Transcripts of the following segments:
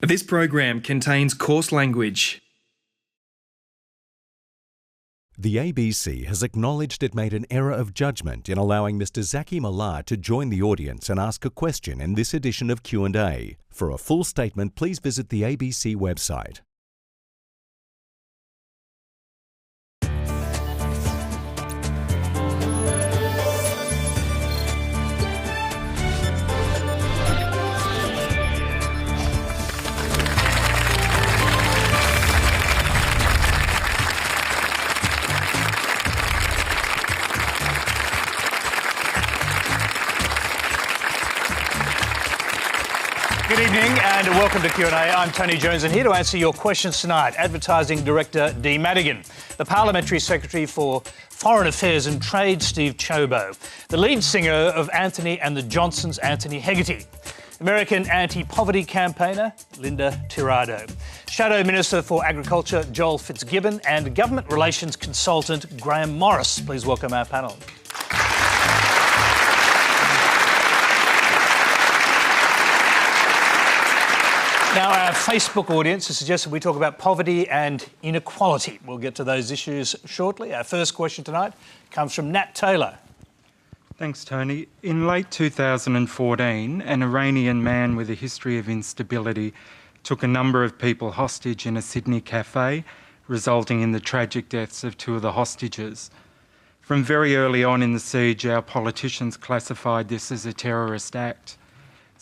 This program contains coarse language. The ABC has acknowledged it made an error of judgment in allowing Mr. Zaky Mallah to join the audience and ask a question in this edition of Q&A. For a full statement, please visit the ABC website. Good evening and welcome to Q&A. I'm Tony Jones and here to answer your questions tonight, Advertising Director Dee Madigan, the Parliamentary Secretary for Foreign Affairs and Trade Steve Chobo, the lead singer of Anthony and the Johnsons, Anthony Hegarty, American anti-poverty campaigner Linda Tirado, Shadow Minister for Agriculture Joel Fitzgibbon and Government Relations Consultant Graham Morris. Please welcome our panel. Now, our Facebook audience has suggested we talk about poverty and inequality. We'll get to those issues shortly. Our first question tonight comes from Nat Taylor. Thanks, Tony. In late 2014, an Iranian man with a history of instability took a number of people hostage in a Sydney cafe, resulting in the tragic deaths of two of the hostages. From very early on in the siege, our politicians classified this as a terrorist act.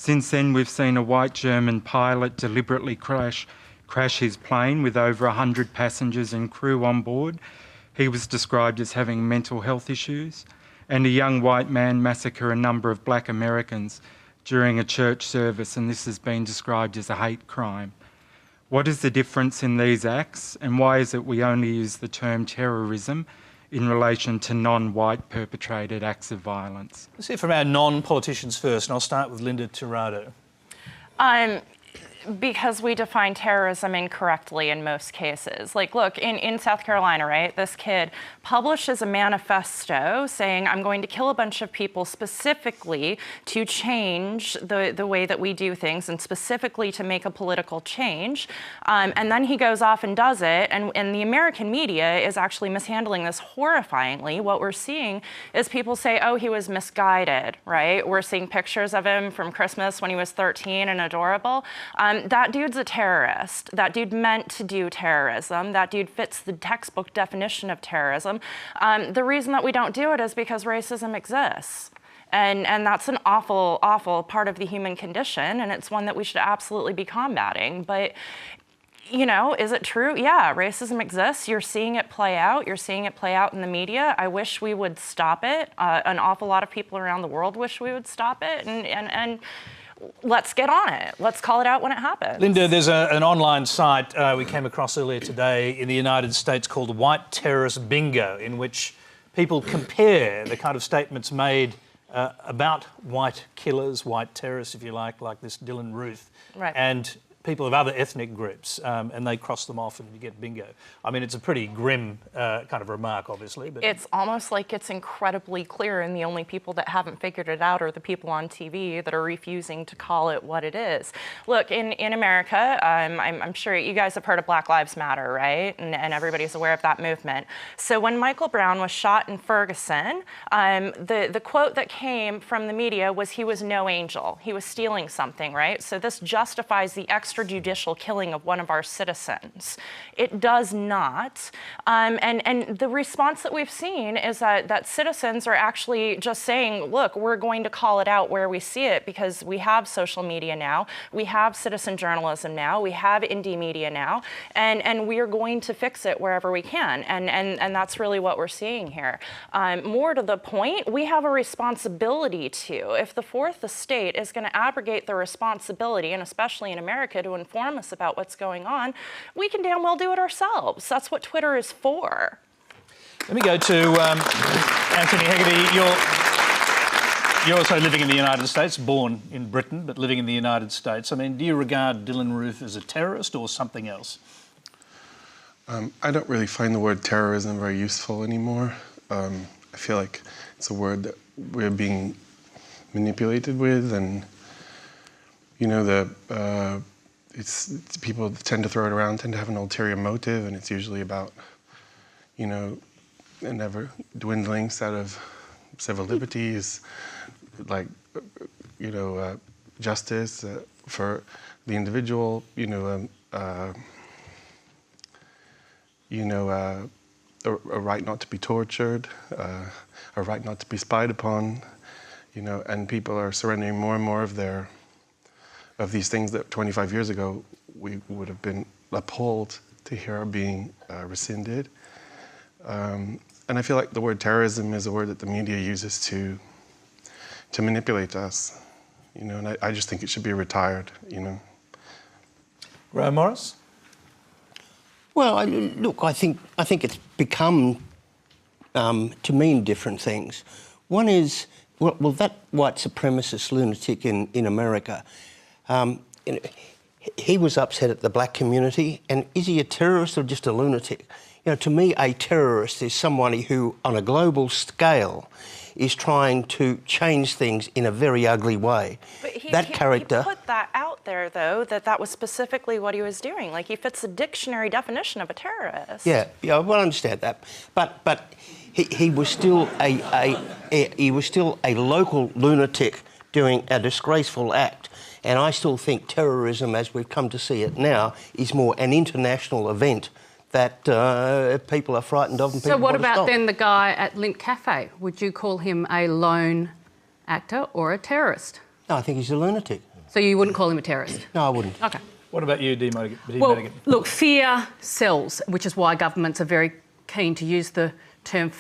Since then, we've seen a white German pilot deliberately crash his plane with over 100 passengers and crew on board. He was described as having mental health issues. And a young white man massacre a number of black Americans during a church service, and this has been described as a hate crime. What is the difference in these acts, and why is it we only use the term terrorism in relation to non-white perpetrated acts of violence? Let's hear from our non-politicians first, and I'll start with Linda Tirado. Because we define terrorism incorrectly in most cases. Like, look, in South Carolina, right, this kid publishes a manifesto saying, I'm going to kill a bunch of people specifically to change the way that we do things and specifically to make a political change. And then he goes off and does it. And the American media is actually mishandling this horrifyingly. What we're seeing is people say, oh, he was misguided, right? We're seeing pictures of him from Christmas when he was 13 and adorable. That dude's a terrorist. That dude meant to do terrorism. That dude fits the textbook definition of terrorism. The reason that we don't do it is because racism exists. And that's an awful, awful part of the human condition, and it's one that we should absolutely be combating. But, you know, is it true? Yeah, racism exists. You're seeing it play out. You're seeing it play out in the media. I wish we would stop it. An awful lot of people around the world wish we would stop it. And let's get on it. Let's call it out when it happens. Linda, there's an online site we came across earlier today in the United States called White Terrorist Bingo, in which people compare the kind of statements made about white killers, white terrorists, if you like this Dylan Ruth, right, and people of other ethnic groups, and they cross them off and you get bingo. I mean, it's a pretty grim kind of remark, obviously. But it's almost like it's incredibly clear, and the only people that haven't figured it out are the people on TV that are refusing to call it what it is. Look, in America, I'm sure you guys have heard of Black Lives Matter, right? And everybody's aware of that movement. So when Michael Brown was shot in Ferguson, the quote that came from the media was he was no angel. He was stealing something, right? So this justifies the extrajudicial killing of one of our citizens. It does not. And the response that we've seen is that citizens are actually just saying, look, we're going to call it out where we see it because we have social media now, we have citizen journalism now, we have indie media now, and we are going to fix it wherever we can. And that's really what we're seeing here. More to the point, we have a responsibility to, if the Fourth Estate is going to abrogate the responsibility, and especially in America, to inform us about what's going on, we can damn well do it ourselves. That's what Twitter is for. Let me go to Anthony Hegarty. You're also living in the United States, born in Britain, but living in the United States. I mean, do you regard Dylan Ruth as a terrorist or something else? I don't really find the word terrorism very useful anymore. I feel like it's a word that we're being manipulated with, and you know, people tend to throw it around, tend to have an ulterior motive, and it's usually about, you know, a never dwindling set of civil liberties, like, you know, justice for the individual, a right not to be tortured, a right not to be spied upon, you know, and people are surrendering more and more of these things that 25 years ago we would have been appalled to hear are being rescinded. And I feel like the word terrorism is a word that the media uses to manipulate us, you know, and I just think it should be retired, you know. Graham Morris? Well, look, I think it's become to mean different things. One is, well, that white supremacist lunatic in America, he was upset at the black community, and is he a terrorist or just a lunatic? You know, to me, a terrorist is somebody who, on a global scale, is trying to change things in a very ugly way. But he put that out there, though, that was specifically what he was doing. Like, he fits the dictionary definition of a terrorist. Yeah, well, I understand that, but he was still a local lunatic doing a disgraceful act, and I still think terrorism, as we've come to see it now, is more an international event that people are frightened of and people So what want to about stop. then the guy at Lint Cafe? Would you call him a lone actor or a terrorist? No, I think he's a lunatic. So you wouldn't call him a terrorist? No, I wouldn't. OK. What about you, Dee Madigan? Well, look, fear sells, which is why governments are very keen to use the term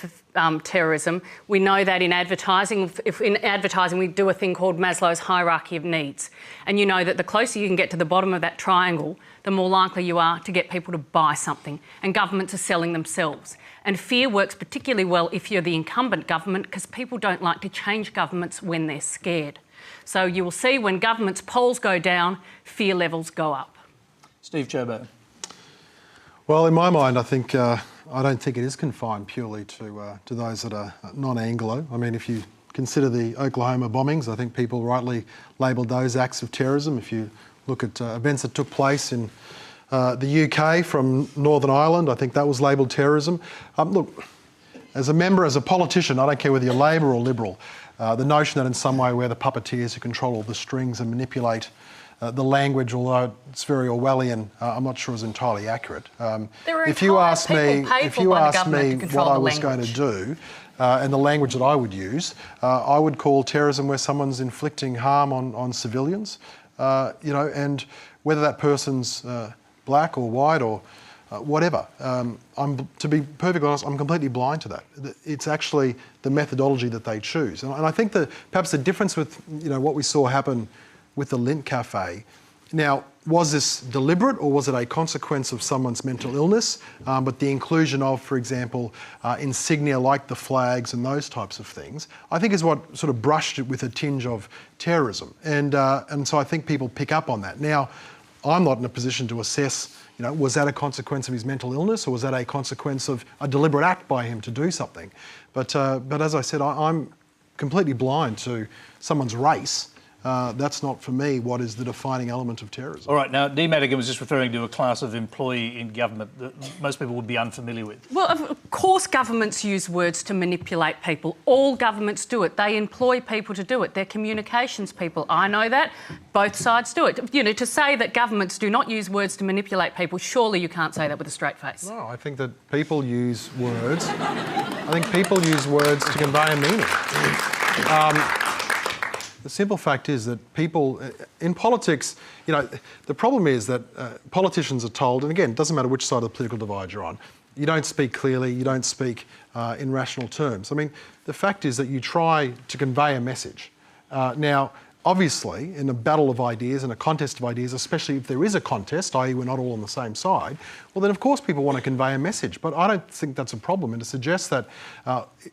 terrorism. We know that in advertising. If in advertising we do a thing called Maslow's hierarchy of needs, and you know that the closer you can get to the bottom of that triangle, the more likely you are to get people to buy something, and governments are selling themselves. And fear works particularly well if you're the incumbent government, because people don't like to change governments when they're scared. So you will see when governments' polls go down, fear levels go up. Steve Chobo. Well, in my mind, I don't think it is confined purely to those that are non-Anglo. I mean, if you consider the Oklahoma bombings, I think people rightly labelled those acts of terrorism. If you look at events that took place in the UK from Northern Ireland, I think that was labelled terrorism. Look, as a politician, I don't care whether you're Labor or Liberal, the notion that in some way we're the puppeteers who control all the strings and manipulate the language, although it's very Orwellian, I'm not sure is entirely accurate. If you ask me what I was going to do, and the language that I would use, I would call terrorism where someone's inflicting harm on civilians, you know, and whether that person's black or white or whatever. To be perfectly honest, I'm completely blind to that. It's actually the methodology that they choose, and I think that perhaps the difference with what we saw happen with the Lint Cafe. Now, was this deliberate or was it a consequence of someone's mental illness? But the inclusion of, for example, insignia like the flags and those types of things, I think is what sort of brushed it with a tinge of terrorism. And so I think people pick up on that. Now, I'm not in a position to assess, was that a consequence of his mental illness or was that a consequence of a deliberate act by him to do something? But as I said, I'm completely blind to someone's race. That's not, for me, what is the defining element of terrorism. All right, now, Dee Madigan was just referring to a class of employee in government that most people would be unfamiliar with. Well, of course governments use words to manipulate people. All governments do it. They employ people to do it. They're communications people. I know that. Both sides do it. To say that governments do not use words to manipulate people, surely you can't say that with a straight face. No, I think that people use words. I think people use words to convey a meaning. The simple fact is that people, in politics, the problem is that politicians are told, and again, it doesn't matter which side of the political divide you're on, you don't speak clearly, you don't speak in rational terms. I mean, the fact is that you try to convey a message. Now, obviously, in a battle of ideas, in a contest of ideas, especially if there is a contest, i.e. we're not all on the same side, well then of course people want to convey a message. But I don't think that's a problem, and to suggest that,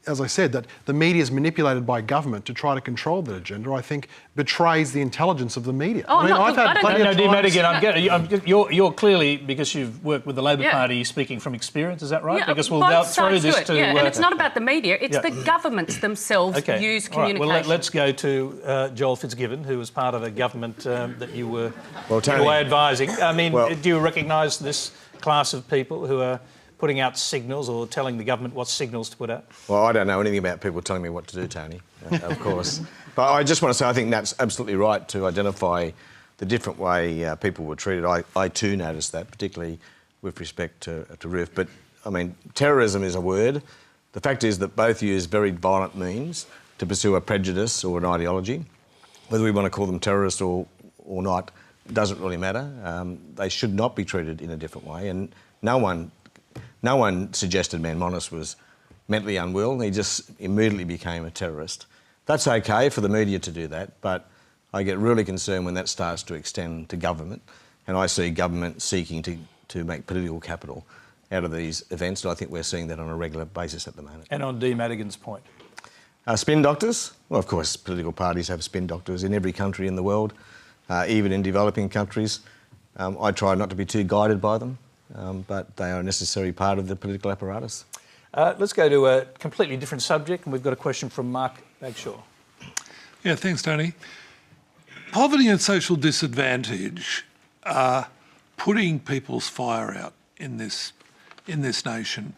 as I said, that the media is manipulated by government to try to control that agenda, I think betrays the intelligence of the media. Oh, I've had plenty of Dee Madigan, you're clearly, because you've worked with the Labor Party, speaking from experience, is that right? Yeah, because we'll throw this to... and it's not about the media, it's the governments themselves use communication. All right, well, let's go to Joel Fitzgerald. given, who was part of a government that you were Well, in a way Tony, advising. I mean, well- do you recognise this class of people who are putting out signals or telling the government what signals to put out? Well, I don't know anything about people telling me what to do, Tony, of course. But I just want to say I think that's absolutely right to identify the different way people were treated. I too noticed that, particularly with respect to RIF. But, I mean, terrorism is a word. The fact is that both use very violent means to pursue a prejudice or an ideology. Whether we want to call them terrorists or not, it doesn't really matter. They should not be treated in a different way. And no one suggested Manmonis was mentally unwell. He just immediately became a terrorist. That's okay for the media to do that, but I get really concerned when that starts to extend to government, and I see government seeking to make political capital out of these events, and I think we're seeing that on a regular basis at the moment. And on Dee Madigan's point? Spin doctors? Well, of course, political parties have spin doctors in every country in the world, even in developing countries. I try not to be too guided by them, but they are a necessary part of the political apparatus. Let's go to a completely different subject, and we've got a question from Mark Bagshaw. Yeah, thanks, Tony. Poverty and social disadvantage are putting people's fire out in this nation.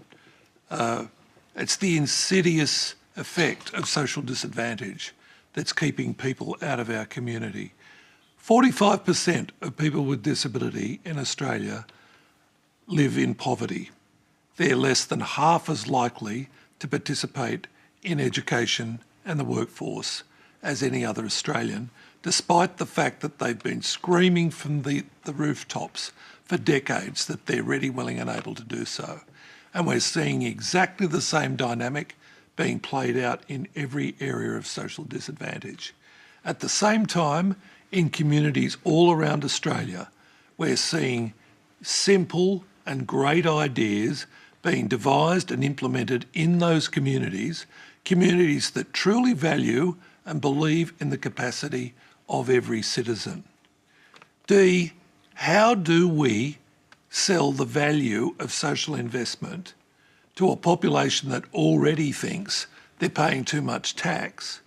It's the insidious effect of social disadvantage that's keeping people out of our community. 45% of people with disability in Australia live in poverty. They're less than half as likely to participate in education and the workforce as any other Australian, despite the fact that they've been screaming from the rooftops for decades that they're ready, willing and able to do so. And we're seeing exactly the same dynamic being played out in every area of social disadvantage. At the same time, in communities all around Australia, we're seeing simple and great ideas being devised and implemented in those communities that truly value and believe in the capacity of every citizen. Dee, how do we sell the value of social investment to a population that already thinks they're paying too much tax?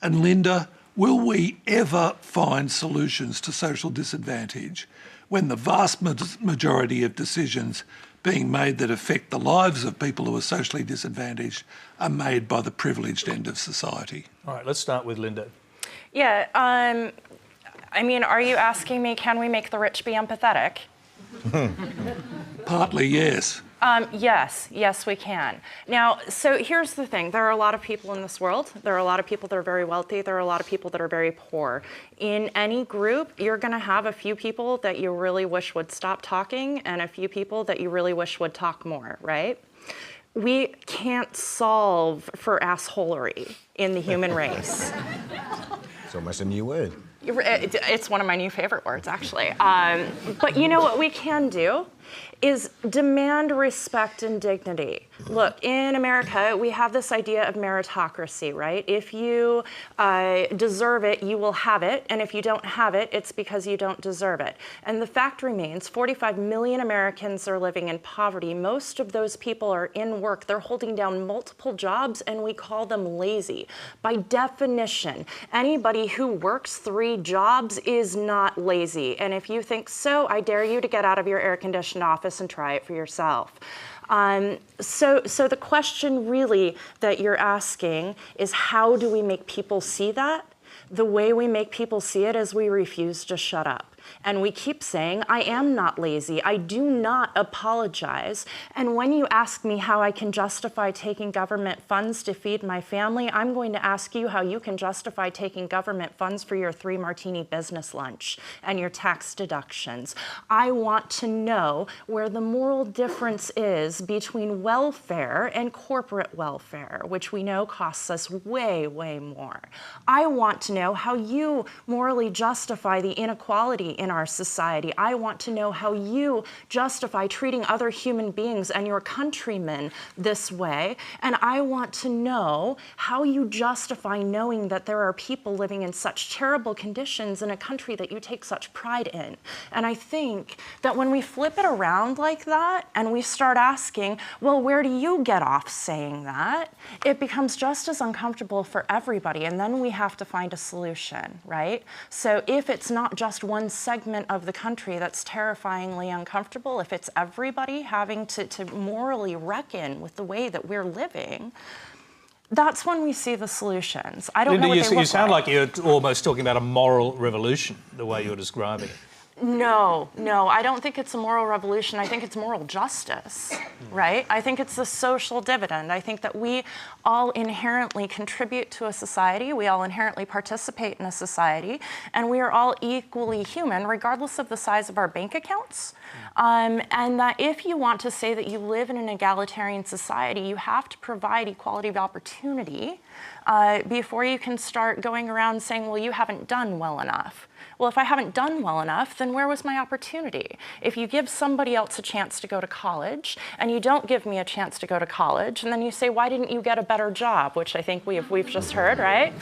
And Linda, will we ever find solutions to social disadvantage when the vast majority of decisions being made that affect the lives of people who are socially disadvantaged are made by the privileged end of society? All right, let's start with Linda. Yeah, I mean, are you asking me, can we make the rich be empathetic? Partly, yes. Yes, we can. Now, so here's the thing. There are a lot of people in this world. There are a lot of people that are very wealthy. There are a lot of people that are very poor. In any group, you're going to have a few people that you really wish would stop talking and a few people that you really wish would talk more, right? We can't solve for assholery in the human race. It's almost a new word. It's one of my new favorite words, actually. But you know what we can do is demand respect and dignity. Look, in America, we have this idea of meritocracy, right? If you deserve it, you will have it. And if you don't have it, it's because you don't deserve it. And the fact remains, 45 million Americans are living in poverty. Most of those people are in work. They're holding down multiple jobs, and we call them lazy. By definition, anybody who works 3 jobs is not lazy. And if you think so, I dare you to get out of your air-conditioned office and try it for yourself. So the question really that you're asking is, how do we make people see that? The way we make people see it is we refuse to shut up. And we keep saying, I am not lazy. I do not apologize. And when you ask me how I can justify taking government funds to feed my family, I'm going to ask you how you can justify taking government funds for your 3-martini business lunch and your tax deductions. I want to know where the moral difference is between welfare and corporate welfare, which we know costs us way, way more. I want to know how you morally justify the inequality in our society. I want to know how you justify treating other human beings and your countrymen this way. And I want to know how you justify knowing that there are people living in such terrible conditions in a country that you take such pride in. And I think that when we flip it around like that and we start asking, well, where do you get off saying that? It becomes just as uncomfortable for everybody. And then we have to find a solution, right? So if it's not just one segment of the country that's terrifyingly uncomfortable, if it's everybody having to morally reckon with the way that we're living, that's when we see the solutions. I don't know what they look like. You sound like you're almost talking about a moral revolution, the way you're describing it. No, I don't think it's a moral revolution. I think it's moral justice, right? I think it's a social dividend. I think that we all inherently contribute to a society. We all inherently participate in a society. And we are all equally human, regardless of the size of our bank accounts. And that if you want to say that you live in an egalitarian society, you have to provide equality of opportunity before you can start going around saying, well, you haven't done well enough. Well, if I haven't done well enough, then where was my opportunity? If you give somebody else a chance to go to college and you don't give me a chance to go to college, and then you say, why didn't you get a better job? Which I think we've just heard, right?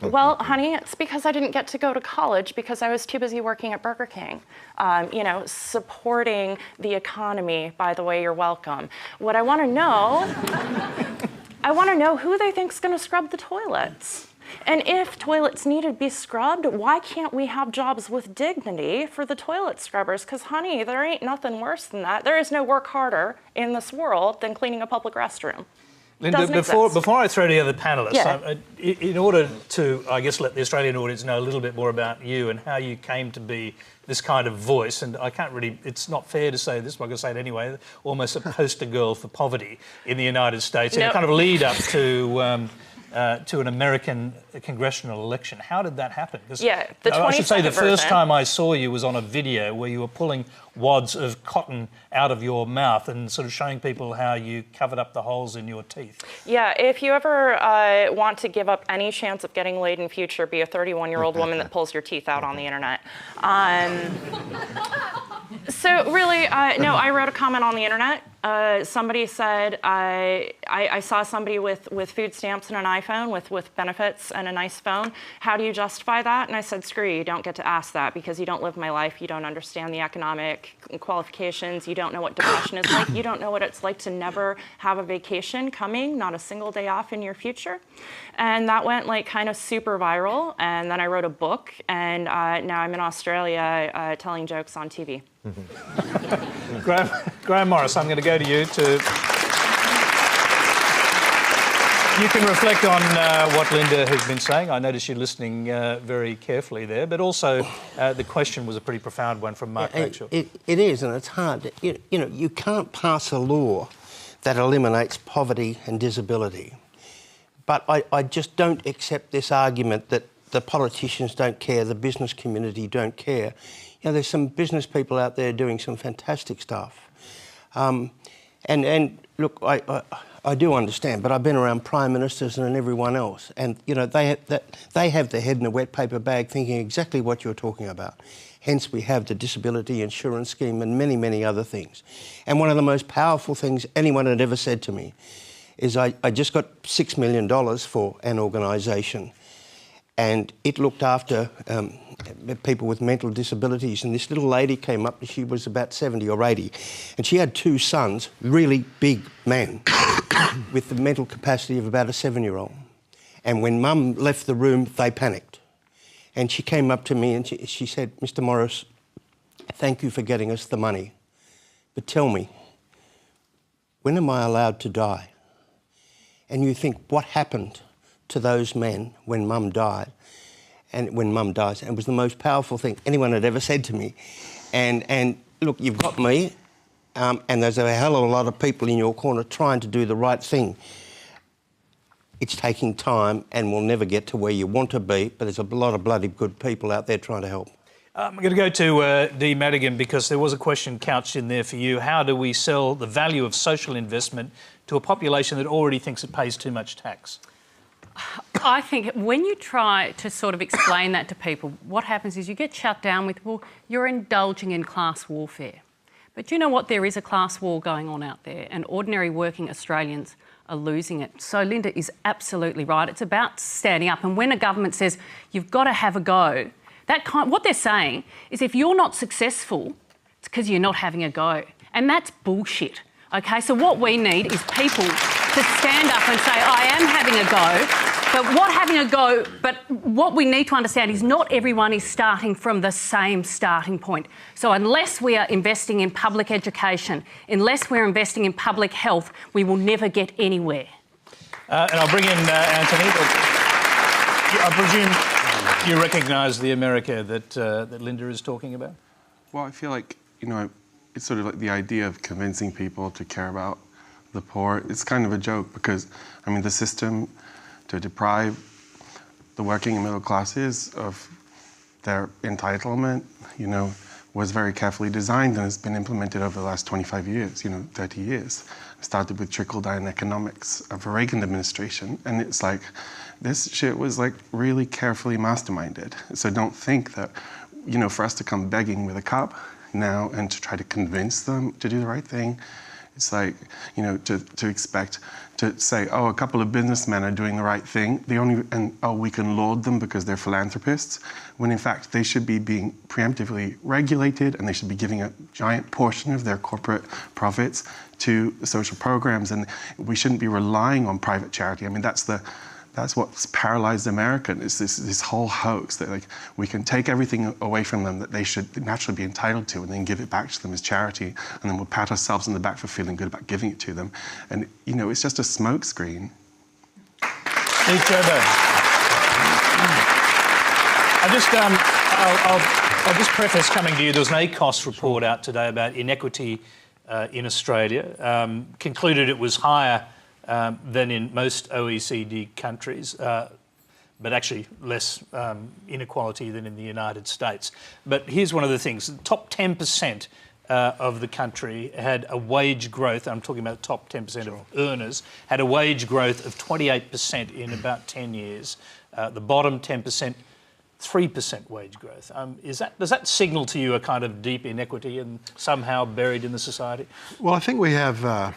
Well, honey, it's because I didn't get to go to college because I was too busy working at Burger King. Supporting the economy, by the way, you're welcome. What I want to know, I want to know who they think's going to scrub the toilets. And if toilets need to be scrubbed, why can't we have jobs with dignity for the toilet scrubbers? Because, honey, there ain't nothing worse than that. There is no work harder in this world than cleaning a public restroom. Linda, before I throw to the other panellists, in order to, I guess, let the Australian audience know a little bit more about you and how you came to be this kind of voice, and I can't really, it's not fair to say this, but I'm going to say it anyway, almost a poster girl for poverty in the United States, in a kind of lead up to an American congressional election. How did that happen? Yeah, the 20-second I should say the first version. time I saw you was on a video where you were pulling wads of cotton out of your mouth and sort of showing people how you covered up the holes in your teeth. Yeah, if you ever want to give up any chance of getting laid in future, be a 31-year-old woman that pulls your teeth out on the internet. So really, no, I wrote a comment on the internet. Somebody said, I saw somebody with food stamps and an iPhone, with benefits and a nice phone. How do you justify that? And I said, screw you, don't get to ask that because you don't live my life. You don't understand the economic qualifications. You don't know what depression is like. You don't know what it's like to never have a vacation coming, not a single day off in your future. And that went like kind of super viral. And then I wrote a book, and now I'm in Australia telling jokes on TV. Graham Morris, I'm going to go to you to... You can reflect on what Linda has been saying. I noticed you listening very carefully there, but also the question was a pretty profound one from Mark Rachel. It is, and it's hard. You can't pass a law that eliminates poverty and disability. But I just don't accept this argument that the politicians don't care, the business community don't care. There's some business people out there doing some fantastic stuff. And look, I do understand, but I've been around prime ministers and everyone else, and they have their head in a wet paper bag thinking exactly what you're talking about. Hence, we have the disability insurance scheme and many, many other things. And one of the most powerful things anyone had ever said to me is I just got $6 million for an organisation, and it looked after people with mental disabilities. And this little lady came up, she was about 70 or 80, and she had two sons, really big men, with the mental capacity of about a 7-year-old. And when Mum left the room, they panicked. And she came up to me and she said, Mr. Morris, thank you for getting us the money, but tell me, when am I allowed to die? And you think, what happened to those men when Mum died? And when Mum dies, and it was the most powerful thing anyone had ever said to me. And look, you've got me, and there's a hell of a lot of people in your corner trying to do the right thing. It's taking time, and we'll never get to where you want to be, but there's a lot of bloody good people out there trying to help. I'm going to go to Dee Madigan, because there was a question couched in there for you. How do we sell the value of social investment to a population that already thinks it pays too much tax? I think when you try to sort of explain that to people, what happens is you get shut down with, well, you're indulging in class warfare. But you know what? There is a class war going on out there, and ordinary working Australians are losing it. So Linda is absolutely right. It's about standing up. And when a government says you've got to have a go, what they're saying is if you're not successful, it's because you're not having a go. And that's bullshit. Okay, so what we need is people to stand up and say, I am having a go. But what we need to understand is not everyone is starting from the same starting point. So unless we are investing in public education, unless we're investing in public health, we will never get anywhere. And I'll bring in Anthony. I presume you recognise the America that Linda is talking about? Well, I feel like, it's sort of like the idea of convincing people to care about the poor. It's kind of a joke because, the system to deprive the working and middle classes of their entitlement, was very carefully designed and has been implemented over the last 25 years, 30 years. It started with trickle-down economics of the Reagan administration, and it's like, this shit was like really carefully masterminded. So don't think that, for us to come begging with a cup now and to try to convince them to do the right thing, it's like, to expect to say, oh, a couple of businessmen are doing the right thing, we can laud them because they're philanthropists, when in fact they should be being preemptively regulated and they should be giving a giant portion of their corporate profits to social programs, and we shouldn't be relying on private charity. That's what's paralyzed America. It's this whole hoax that we can take everything away from them that they should naturally be entitled to and then give it back to them as charity, and then we'll pat ourselves on the back for feeling good about giving it to them. And, it's just a smokescreen. Steve Chobo. I'll just preface coming to you. There was an ACOS report out today about inequity in Australia. Concluded it was higher than in most OECD countries, but actually less inequality than in the United States. But here's one of the things. The top 10% of the country had a wage growth, I'm talking about the top 10% of earners, had a wage growth of 28% in about 10 years. The bottom 10%, 3% wage growth. Does that signal to you a kind of deep inequity and somehow buried in the society? Well, I think we have a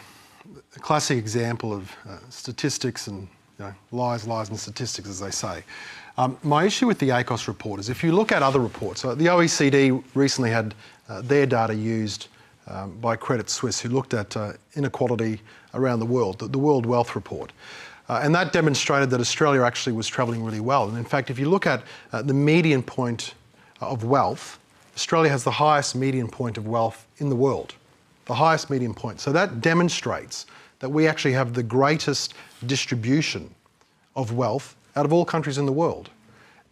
classic example of statistics and lies and statistics, as they say. My issue with the ACOS report is if you look at other reports, the OECD recently had their data used by Credit Suisse, who looked at inequality around the world, the World Wealth Report. And that demonstrated that Australia actually was travelling really well. And in fact, if you look at the median point of wealth, Australia has the highest median point of wealth in the world. The highest median point. So that demonstrates that we actually have the greatest distribution of wealth out of all countries in the world.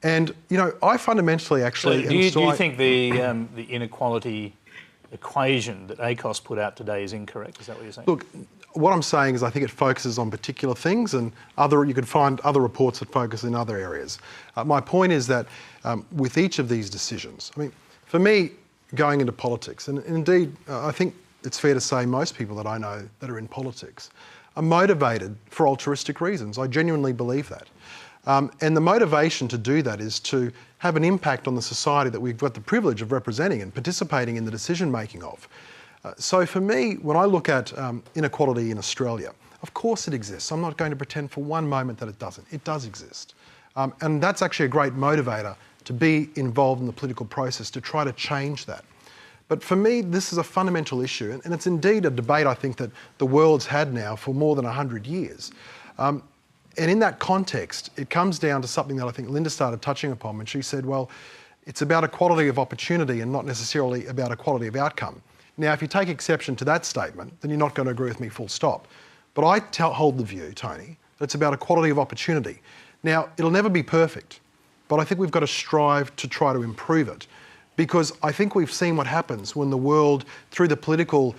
And, I fundamentally actually... So do you think the inequality equation that ACOS put out today is incorrect? Is that what you're saying? Look, what I'm saying is I think it focuses on particular things, and you could find other reports that focus in other areas. My point is that with each of these decisions, for me, going into politics, and indeed, I think it's fair to say most people that I know that are in politics are motivated for altruistic reasons. I genuinely believe that. And the motivation to do that is to have an impact on the society that we've got the privilege of representing and participating in the decision-making of. So for me, when I look at inequality in Australia, of course it exists. I'm not going to pretend for one moment that it doesn't. It does exist. And that's actually a great motivator to be involved in the political process, to try to change that. But for me, this is a fundamental issue, and it's indeed a debate I think that the world's had now for more than 100 years. And in that context, it comes down to something that I think Linda started touching upon when she said, well, it's about equality of opportunity and not necessarily about equality of outcome. Now, if you take exception to that statement, then you're not going to agree with me full stop. But I hold the view, Tony, that it's about equality of opportunity. Now, it'll never be perfect, but I think we've got to strive to try to improve it. Because I think we've seen what happens when the world, through the political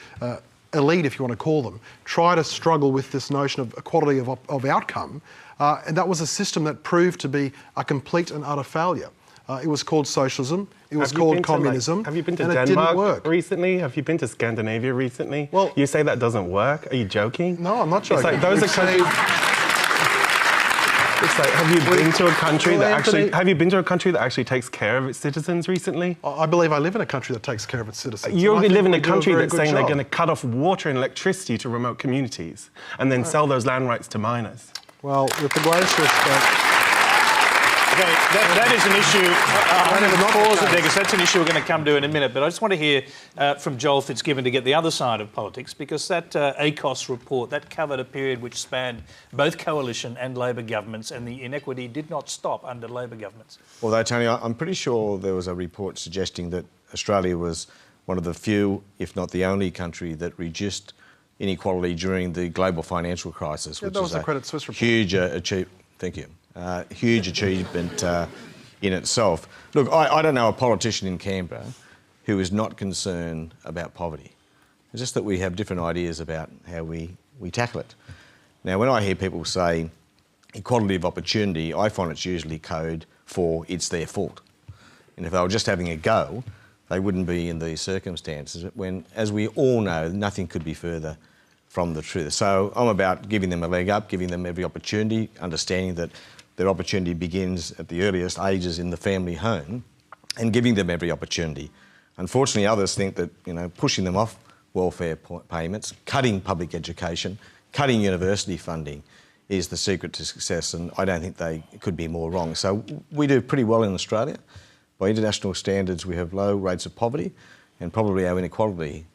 elite, if you want to call them, try to struggle with this notion of equality of outcome. And that was a system that proved to be a complete and utter failure. It was called socialism. It was called communism. Have you been to Denmark it didn't work. recently? Have you been to Scandinavia recently? Well, you say that doesn't work. Are you joking? No, I'm not joking. It's like those are countries. say, have you been to a country that actually takes care of its citizens recently? I believe I live in a country that takes care of its citizens. You And I think live in we a do country very that's good saying they're job. going to cut off water and electricity to remote communities and then sell those land rights to miners. Well, with the greatest respect... Okay, that is an issue. I'm going to pause it there because that's an issue we're going to come to in a minute. But I just want to hear from Joel Fitzgibbon to get the other side of politics, because that ACOS report, that covered a period which spanned both coalition and Labor governments, and the inequity did not stop under Labor governments. Although, Tony, I'm pretty sure there was a report suggesting that Australia was one of the few, if not the only country that reduced inequality during the global financial crisis, which that was is the Credit Suisse report. Huge achievement. Thank you. Huge achievement in itself. Look, I don't know a politician in Canberra who is not concerned about poverty. It's just that we have different ideas about how we tackle it. Now, when I hear people say equality of opportunity, I find it's usually code for it's their fault. And if they were just having a go, they wouldn't be in these circumstances when, as we all know, nothing could be further from the truth. So I'm about giving them a leg up, giving them every opportunity, understanding that their opportunity begins at the earliest ages in the family home, and giving them every opportunity. Unfortunately, others think that, pushing them off welfare payments, cutting public education, cutting university funding is the secret to success, and I don't think they could be more wrong. So we do pretty well in Australia. By international standards, we have low rates of poverty, and probably our inequality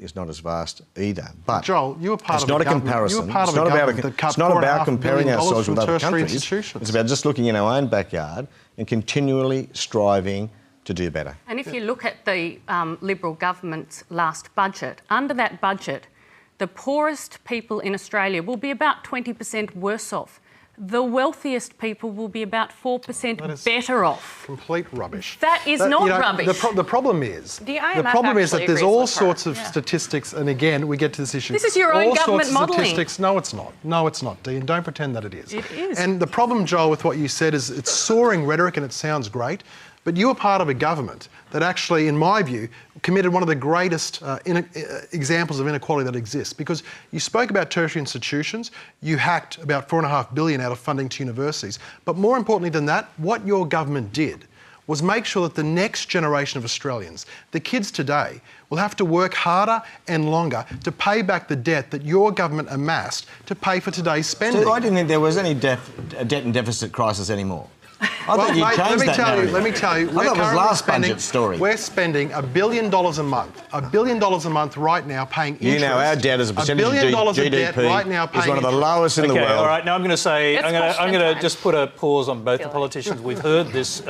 is not as vast either. But Joel, you were part it's of not a a comparison. You were part of a government that cut it's not about $4.5 comparing billion ourselves from with other tertiary countries. institutions. It's about just looking in our own backyard and continually striving to do better. And if you look at the Liberal government's last budget, under that budget, the poorest people in Australia will be about 20% worse off. The wealthiest people will be about 4% better off. Complete rubbish. That is not rubbish. The problem is, The IMF that there's all sorts of statistics, and again, we get to this issue. This is your own all government sorts of modelling. Statistics. No, it's not. No, it's not, Dean. Don't pretend that it is. It is. And the problem, Joel, with what you said is it's soaring rhetoric and it sounds great, but you were part of a government that actually, in my view, committed one of the greatest examples of inequality that exists. Because you spoke about tertiary institutions, you hacked about $4.5 billion out of funding to universities. But more importantly than that, what your government did was make sure that the next generation of Australians, the kids today, will have to work harder and longer to pay back the debt that your government amassed to pay for today's spending. So I didn't think there was any debt and deficit crisis anymore. I Well, think you mate, changed that narrative. let me tell you. I thought it was last budget story. We're spending $1 billion a month. $1 billion a month right now paying interest. You know, our debt as a percentage of $1 billion of GDP debt right now is paying one of the interest. lowest in the world. All right, now I'm going to say, It's I'm question going to time. just put a pause on both the politicians. We've heard this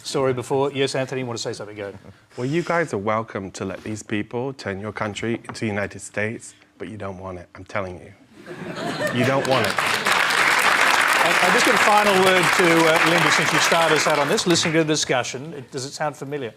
story before. Yes, Anthony, you want to say something? Go. Well, you guys are welcome to let these people turn your country into the United States, but you don't want it. I'm telling you. You don't want it. I'll just give a final word to Linda, since you started us out on this. Listening to the discussion, does it sound familiar?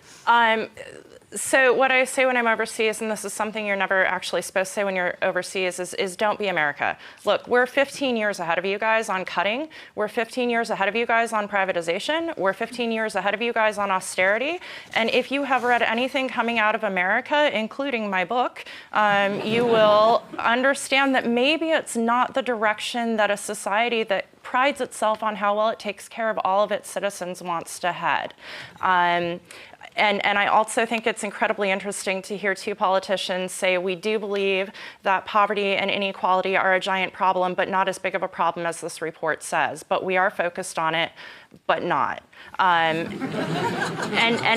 So what I say when I'm overseas, and this is something you're never actually supposed to say when you're overseas, is don't be America. Look, we're 15 years ahead of you guys on cutting. We're 15 years ahead of you guys on privatization. We're 15 years ahead of you guys on austerity. And if you have read anything coming out of America, including my book, you will understand that maybe it's not the direction that a society that prides itself on how well it takes care of all of its citizens wants to head. And I also think it's incredibly interesting to hear two politicians say we do believe that poverty and inequality are a giant problem, but not as big of a problem as this report says. But we are focused on it, but not. And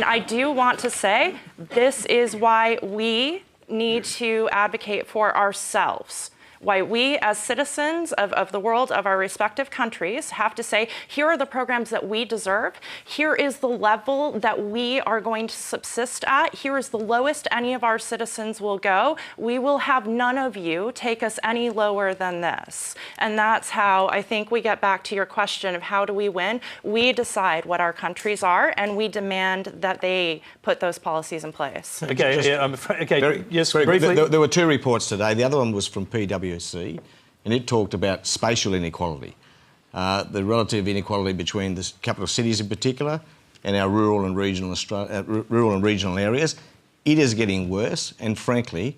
I do want to say this is why we need to advocate for ourselves. Why we, as citizens of the world, of our respective countries, have to say, here are the programs that we deserve. Here is the level that we are going to subsist at. Here is the lowest any of our citizens will go. We will have none of you take us any lower than this. And that's how I think we get back to your question of how do we win? We decide what our countries are, and we demand that they put those policies in place. Okay, I'm afraid, okay, yes, very briefly. There were two reports today. The other one was from PwC, and it talked about spatial inequality, the relative inequality between the capital cities in particular and our rural and regional areas. It is getting worse, and frankly,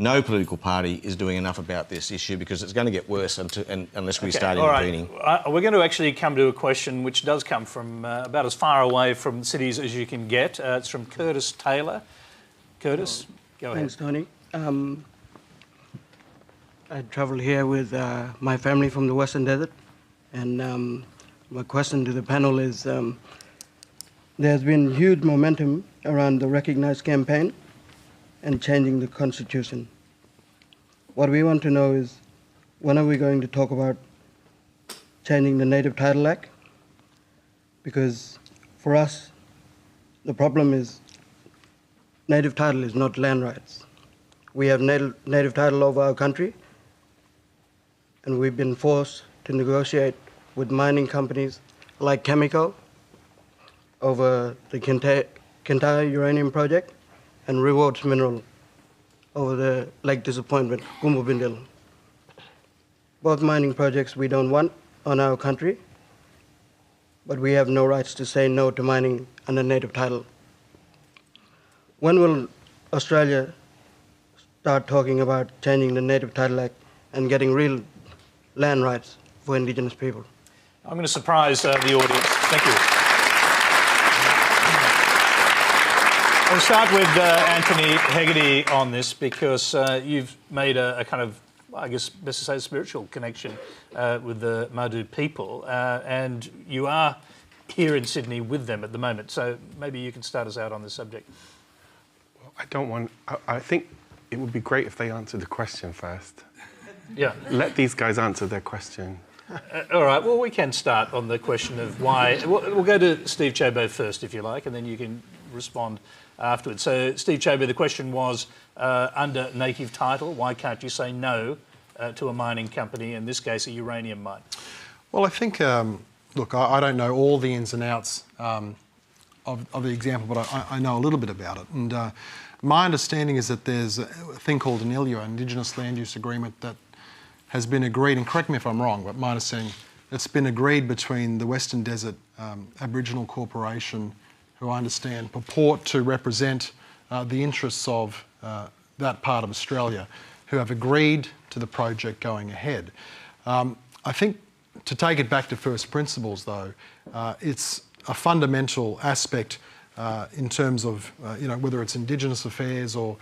no political party is doing enough about this issue because it's going to get worse unless we start intervening. We're going to actually come to a question which does come from about as far away from cities as you can get. It's from Curtis Taylor. Curtis, go ahead. Thanks, Tony. I travel here with my family from the Western Desert, and my question to the panel is, there's been huge momentum around the Recognise campaign and changing the Constitution. What we want to know is, when are we going to talk about changing the Native Title Act? Because for us, the problem is native title is not land rights. We have native title over our country, and we've been forced to negotiate with mining companies like Cameco over the Kintyre uranium project and Rewards Mineral over the Lake Disappointment, Gumbubindil. Both mining projects we don't want on our country, but we have no rights to say no to mining under native title. When will Australia start talking about changing the Native Title Act and getting real land rights for Indigenous people? I'm going to surprise the audience. Thank you. I'll start with Anthony Hegarty on this because you've made a kind of, I guess, best to say, a spiritual connection with the Madhu people, and you are here in Sydney with them at the moment. So maybe you can start us out on this subject. Well, I think it would be great if they answered the question first. Yeah. Let these guys answer their question. All right, well, we can start on the question of why. We'll go to Steve Chobo first, if you like, and then you can respond afterwards. So, Steve Chobo, the question was, under native title, why can't you say no to a mining company, in this case a uranium mine? Well, I think, look, I don't know all the ins and outs of the example, but I know a little bit about it. And my understanding is that there's a thing called an ILUA, Indigenous Land Use Agreement, that has been agreed, and correct me if I'm wrong, but my understanding, it's been agreed between the Western Desert Aboriginal Corporation, who I understand purport to represent the interests of that part of Australia, who have agreed to the project going ahead. I think, to take it back to first principles though, it's a fundamental aspect in terms of whether it's Indigenous affairs or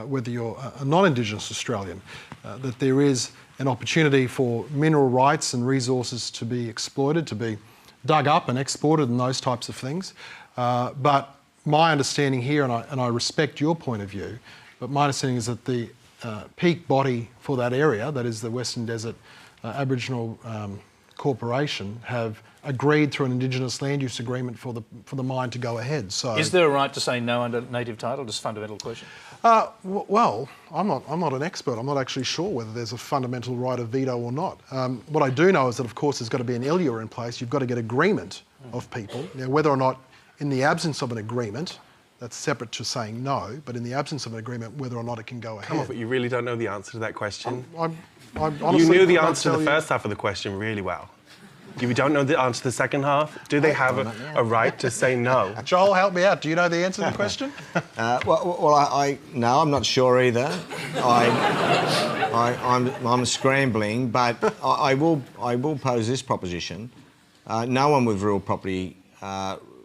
whether you're a non-Indigenous Australian, that there is an opportunity for mineral rights and resources to be exploited, to be dug up and exported and those types of things. But my understanding here, and I respect your point of view, but my understanding is that the peak body for that area, that is the Western Desert Aboriginal Corporation, have agreed through an Indigenous land use agreement for the mine to go ahead. So, is there a right to say no under native title? Just a fundamental question. Well, I'm not an expert. I'm not actually sure whether there's a fundamental right of veto or not. What I do know is that, of course, there's got to be an ILUA in place. You've got to get agreement of people. Now, whether or not, in the absence of an agreement, that's separate to saying no, but in the absence of an agreement, whether or not it can go ahead. Come on, but you really don't know the answer to that question. I'm honestly, you knew the answer to the first half of the question really well. You don't know the answer to the second half? Do they have a right to say no? Joel, help me out. Do you know the answer to the question? No, I'm not sure either. I'm scrambling, but I will pose this proposition. No one with real property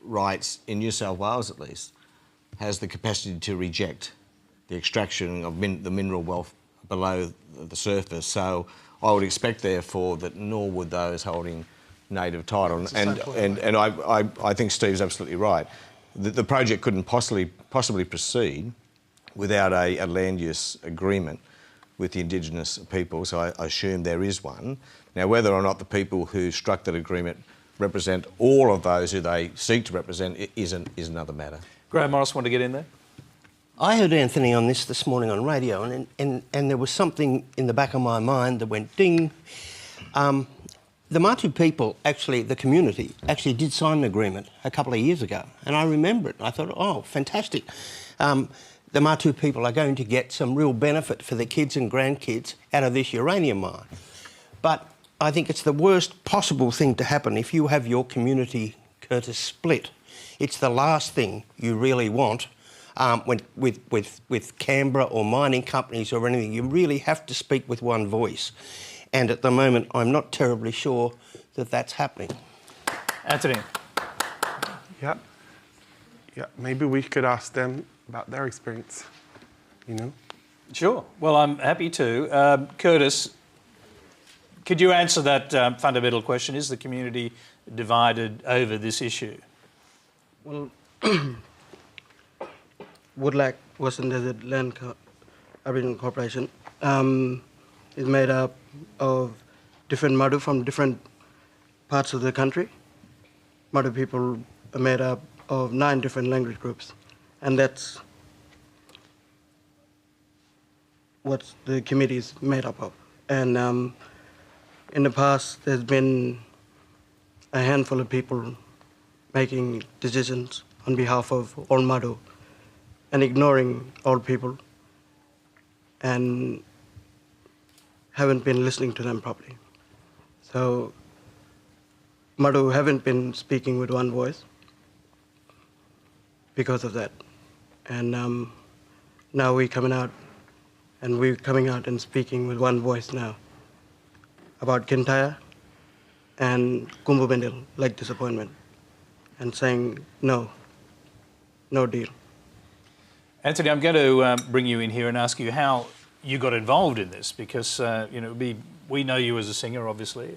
rights, in New South Wales at least, has the capacity to reject the extraction of the mineral wealth below the surface. So I would expect, therefore, that nor would those holding native title. And I think Steve's absolutely right. The project couldn't possibly proceed without a land use agreement with the Indigenous people, so I assume there is one. Now, whether or not the people who struck that agreement represent all of those who they seek to represent is another matter. Graham Morris, want to get in there? I heard Anthony on this morning on radio, and there was something in the back of my mind that went ding. The Matu people, actually, the community, actually did sign an agreement a couple of years ago, and I remember it. I thought, oh, fantastic. The Matu people are going to get some real benefit for their kids and grandkids out of this uranium mine. But I think it's the worst possible thing to happen if you have your community, Curtis, split. It's the last thing you really want with Canberra or mining companies or anything. You really have to speak with one voice. And at the moment, I'm not terribly sure that that's happening. Anthony. Yeah. Yeah, maybe we could ask them about their experience, you know? Sure. Well, I'm happy to. Curtis, could you answer that fundamental question? Is the community divided over this issue? Well, Woodlack Western Desert Land Aboriginal Corporation is made up of different Madu from different parts of the country. Madu people are made up of 9 different language groups, and that's what the committee is made up of. And in the past, there's been a handful of people making decisions on behalf of all Madu and ignoring all people and haven't been listening to them properly. So Madu haven't been speaking with one voice because of that. And now we're coming out and speaking with one voice now about Kintyre and Kumbubendil, Lake Disappointment, and saying no deal. Anthony, I'm going to bring you in here and ask you how you got involved in this, because we know you as a singer, obviously,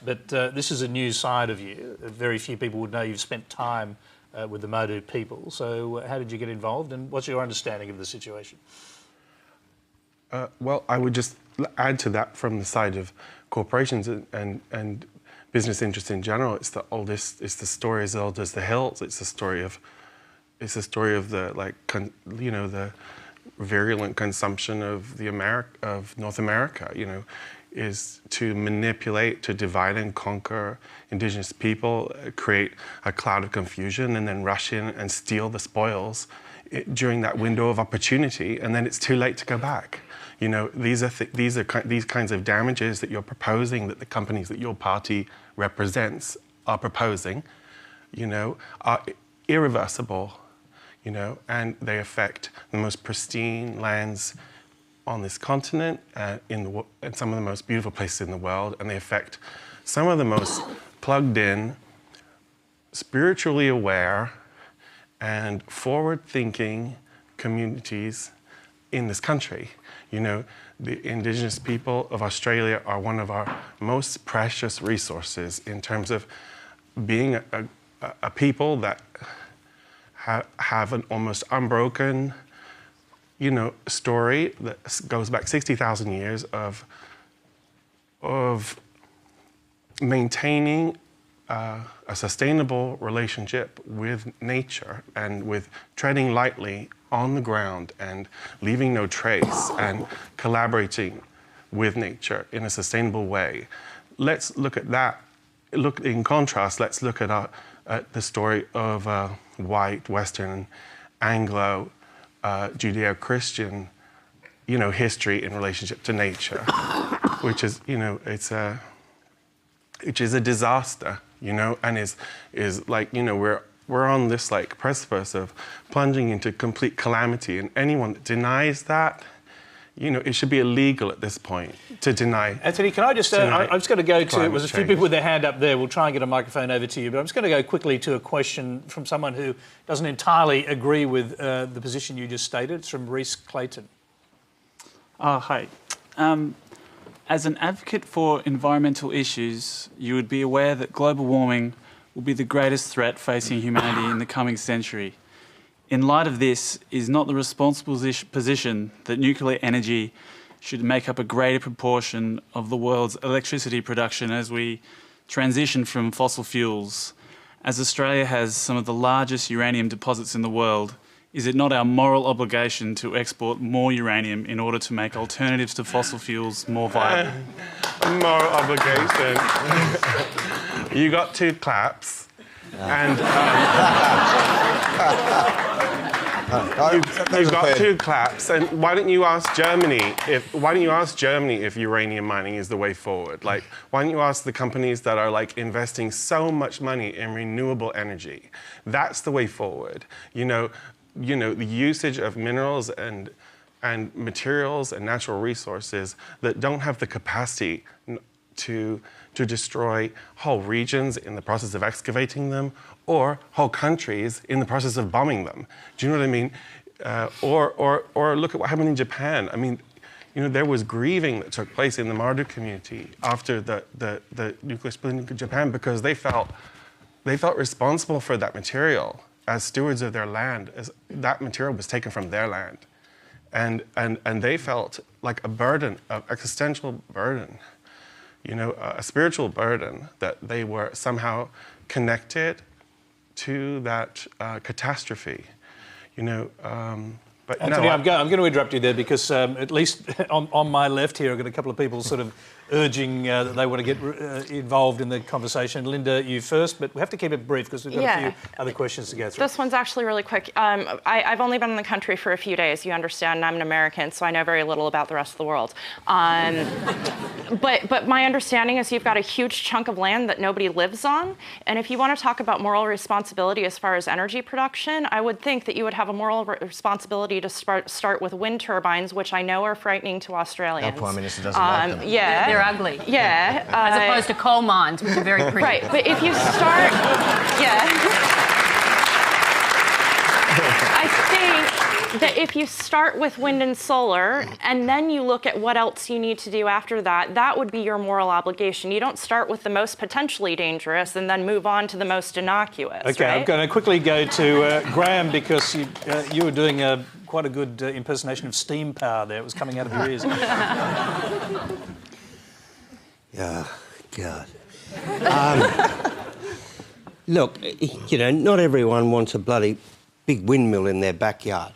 but this is a new side of you. Very few people would know you've spent time with the Modu people. So how did you get involved, and what's your understanding of the situation? Well, I would just add to that from the side of corporations and business interests in general. It's the oldest. It's the story as old as the hills. It's the story of the the virulent consumption of North America. Is to manipulate, to divide and conquer Indigenous people, create a cloud of confusion, and then rush in and steal the spoils during that window of opportunity, and then it's too late to go back. These kinds of damages that you're proposing, that the companies that your party represents are proposing, are irreversible, and they affect the most pristine lands on this continent, in some of the most beautiful places in the world, and they affect some of the most plugged in, spiritually aware, and forward-thinking communities in this country. The Indigenous people of Australia are one of our most precious resources in terms of being a people that have an almost unbroken story that goes back 60,000 years of maintaining a sustainable relationship with nature and with treading lightly on the ground and leaving no trace and collaborating with nature in a sustainable way. Let's look at that. In contrast, let's look at the story of white, Western, Anglo, Judeo-Christian, history in relationship to nature, which is, which is a disaster, and is like, we're on this precipice of plunging into complete calamity, and anyone that denies that, it should be illegal at this point to deny. Anthony, can I just, I'm just going to go to, there's a few people with their hand up there. We'll try and get a microphone over to you, but I'm just going to go quickly to a question from someone who doesn't entirely agree with the position you just stated. It's from Reese Clayton. Hi. As an advocate for environmental issues, you would be aware that global warming will be the greatest threat facing humanity in the coming century. In light of this, is not the responsible position that nuclear energy should make up a greater proportion of the world's electricity production as we transition from fossil fuels? As Australia has some of the largest uranium deposits in the world, is it not our moral obligation to export more uranium in order to make alternatives to fossil fuels more viable? Moral obligation. You got 2 claps. And you've got 2 claps, and why don't you ask Germany if uranium mining is the way forward? Why don't you ask the companies that are investing so much money in renewable energy? That's the way forward. you know, the usage of minerals and materials and natural resources that don't have the capacity to destroy whole regions in the process of excavating them, or whole countries in the process of bombing them. Do you know what I mean? Or look at what happened in Japan. I mean, you know, there was grieving that took place in the Mardu community after the nuclear spilling in Japan, because they felt responsible for that material as stewards of their land, as that material was taken from their land. And they felt like a burden, an existential burden, you know, a spiritual burden, that they were somehow connected to that catastrophe, you know. But Anthony, no, I'm going to interrupt you there, because at least on my left here, I've got a couple of people sort of urging that they want to get involved in the conversation. Linda, you first, but we have to keep it brief because we've got a few other questions to go through. This one's actually really quick. I've only been in the country for a few days, you understand, and I'm an American, so I know very little about the rest of the world. But my understanding is you've got a huge chunk of land that nobody lives on, and if you want to talk about moral responsibility as far as energy production, I would think that you would have a moral responsibility to start with wind turbines, which I know are frightening to Australians. Our Prime Minister doesn't like them. Yeah. They're ugly. Yeah. As opposed to coal mines, which are very pretty. Right, but if you start, I think that if you start with wind and solar, and then you look at what else you need to do after that, that would be your moral obligation. You don't start with the most potentially dangerous and then move on to the most innocuous. Okay, right? I'm going to quickly go to Graham, because you were doing quite a good impersonation of steam power there. It was coming out of your ears. Oh, God. Look, you know, not everyone wants a bloody big windmill in their backyard.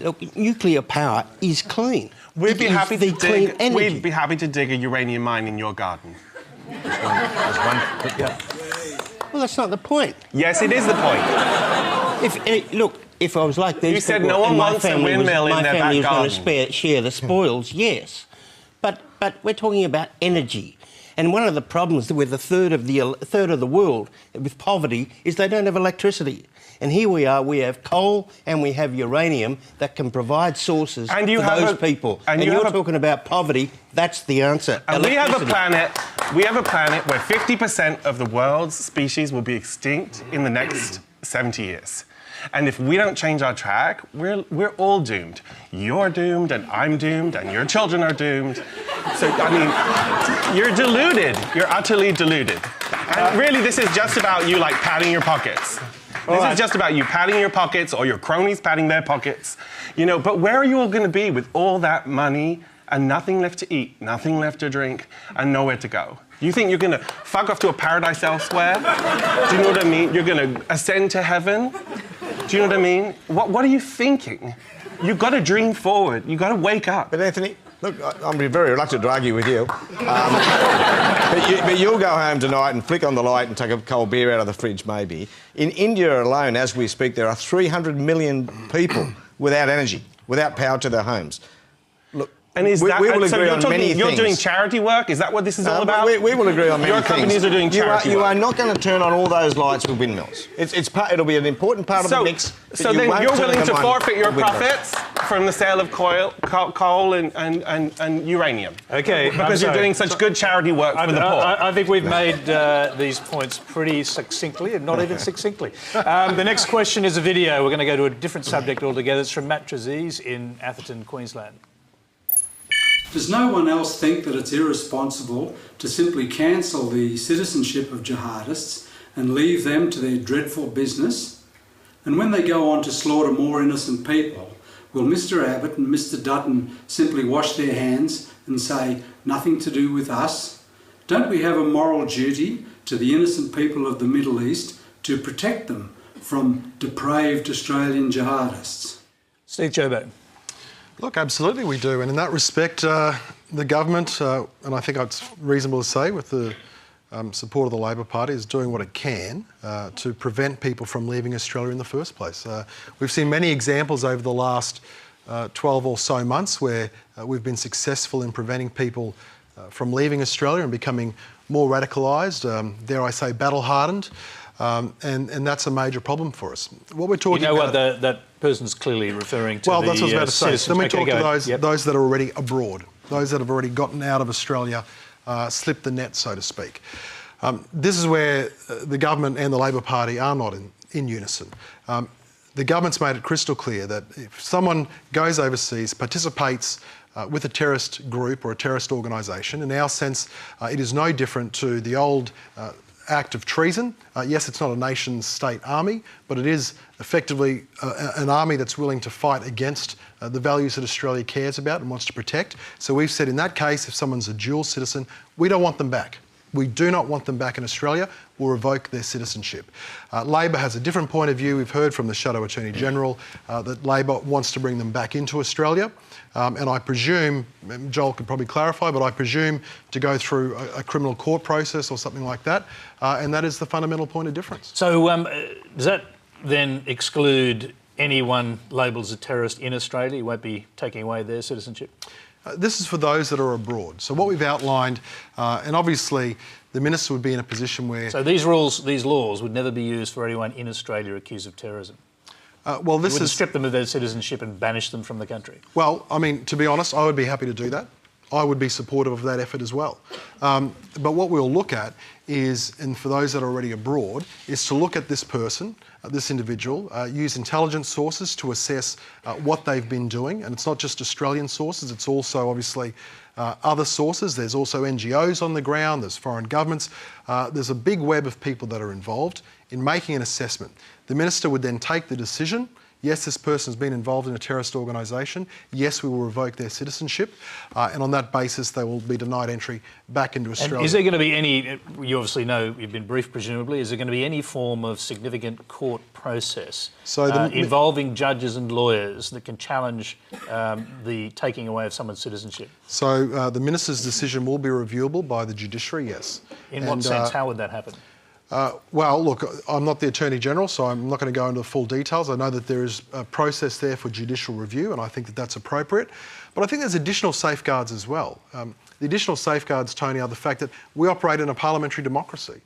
Look, nuclear power is clean. We'd be happy to clean dig. energy. We'd be happy to dig a uranium mine in your garden. Well, that's not the point. Yes, it is the point. Look, if I was like these You said people, no one and my wants a family windmill in their back my family was garden. going to share the spoils, yes. But we're talking about energy. And one of the problems with a third of the world with poverty is they don't have electricity. And here we are, we have coal and we have uranium that can provide sources for those people. And you're talking about poverty, that's the answer. And we have a planet where 50% of the world's species will be extinct in the next 70 years. And if we don't change our track, we're all doomed. You're doomed, and I'm doomed, and your children are doomed. So, I mean, you're deluded. You're utterly deluded. And really, this is just about you, like, padding your pockets. This is just about you padding your pockets, or your cronies padding their pockets. You know, but where are you all going to be with all that money and nothing left to eat, nothing left to drink, and nowhere to go? You think you're going to fuck off to a paradise elsewhere? Do you know what I mean? You're going to ascend to heaven? Do you know what I mean? What are you thinking? You've got to dream forward. You've got to wake up. But Anthony, look, I'm very reluctant to argue with you. But you'll go home tonight and flick on the light and take a cold beer out of the fridge, maybe. In India alone, as we speak, there are 300 million people without energy, without power to their homes. Look, and is we will agree on many things. You're doing charity work? Is that what this is all about? We will agree on many things. Your companies are doing charity work. You are not going to turn on all those lights with windmills. It'll be an important part of the mix. So then you're willing to forfeit your profits from the sale of coal and uranium? Okay. Because you're doing such good charity work for the poor. I think we've made these points pretty succinctly, and not even succinctly. The next question is a video. We're going to go to a different subject altogether. It's from Matt Trezise in Atherton, Queensland. Does no one else think that it's irresponsible to simply cancel the citizenship of jihadists and leave them to their dreadful business? And when they go on to slaughter more innocent people, will Mr Abbott and Mr Dutton simply wash their hands and say, nothing to do with us? Don't we have a moral duty to the innocent people of the Middle East to protect them from depraved Australian jihadists? Steve Chobo. Look, absolutely we do. And in that respect, the government, and I think it's reasonable to say with the support of the Labor Party, is doing what it can to prevent people from leaving Australia in the first place. We've seen many examples over the last 12 or so months where we've been successful in preventing people from leaving Australia and becoming more radicalised, dare I say battle-hardened. and that's a major problem for us. What we're talking about... You know about, what that person's clearly referring to. Well, that's what I was about to say. Citizens. Then we Okay, talk to those that are already abroad, those that have already gotten out of Australia, slipped the net, so to speak. This is where the government and the Labor Party are not in unison. The government's made it crystal clear that if someone goes overseas, participates with a terrorist group or a terrorist organisation, in our sense, it is no different to the old act of treason. Yes, it's not a nation-state army, but it is effectively an army that's willing to fight against the values that Australia cares about and wants to protect. So we've said in that case, if someone's a dual citizen, we don't want them back. We do not want them back in Australia. We'll revoke their citizenship. Labor has a different point of view. We've heard from the Shadow Attorney General that Labor wants to bring them back into Australia. And I presume, Joel could probably clarify, but I presume to go through a criminal court process or something like that. And that is the fundamental point of difference. So does that then exclude anyone labelled as a terrorist in Australia? You won't be taking away their citizenship? This is for those that are abroad. So what we've outlined, and obviously the Minister would be in a position where... So these laws would never be used for anyone in Australia accused of terrorism? Well, this is... strip them of their citizenship and banish them from the country? Well, I mean, to be honest, I would be happy to do that. I would be supportive of that effort as well. But what we'll look at is, and for those that are already abroad, is to look at this person, this individual, use intelligence sources to assess what they've been doing. And it's not just Australian sources, it's also obviously other sources. There's also NGOs on the ground, there's foreign governments. There's a big web of people that are involved in making an assessment. The Minister would then take the decision. Yes, this person's been involved in a terrorist organisation. Yes, we will revoke their citizenship. And on that basis, they will be denied entry back into Australia. And is there going to be any, you obviously know, you've been briefed presumably, is there going to be any form of significant court process involving judges and lawyers that can challenge the taking away of someone's citizenship? So the Minister's decision will be reviewable by the judiciary, yes. In what sense? How would that happen? Well, look, I'm not the Attorney-General, so I'm not going to go into the full details. I know that there is a process there for judicial review, and I think that that's appropriate. But I think there's additional safeguards as well. The additional safeguards, Tony, are the fact that we operate in a parliamentary democracy.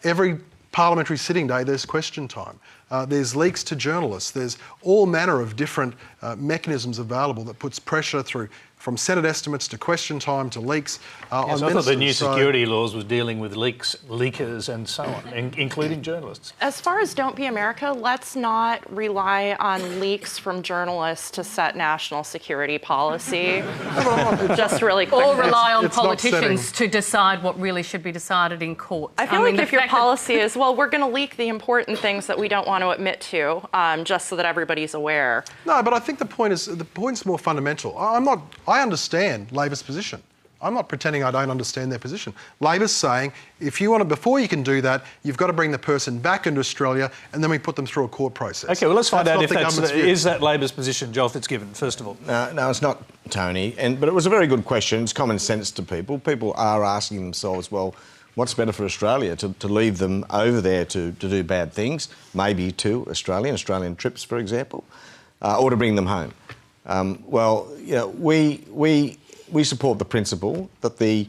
Every parliamentary sitting day, there's question time. There's leaks to journalists. There's all manner of different mechanisms available that puts pressure through from Senate estimates to question time to leaks on ministers. I thought the new security laws was dealing with leakers and so on, including journalists. As far as Don't Be America, let's not rely on leaks from journalists to set national security policy. Just really quick. Or rely on politicians to decide what really should be decided in court. I feel like if your policy is, well, we're going to leak the important things that we don't want to admit to, just so that everybody's aware. No, but I think the point's more fundamental. I understand Labor's position. I'm not pretending I don't understand their position. Labor's saying, if you want to, before you can do that, you've got to bring the person back into Australia and then we put them through a court process. OK, well, let's find out if is that Labor's position, Joel Fitzgibbon, first of all. No, it's not, Tony. But it was a very good question. It's common sense to people. People are asking themselves, well, what's better for Australia? To leave them over there to do bad things, maybe to Australian trips, for example, or to bring them home? Well, you know, we support the principle that the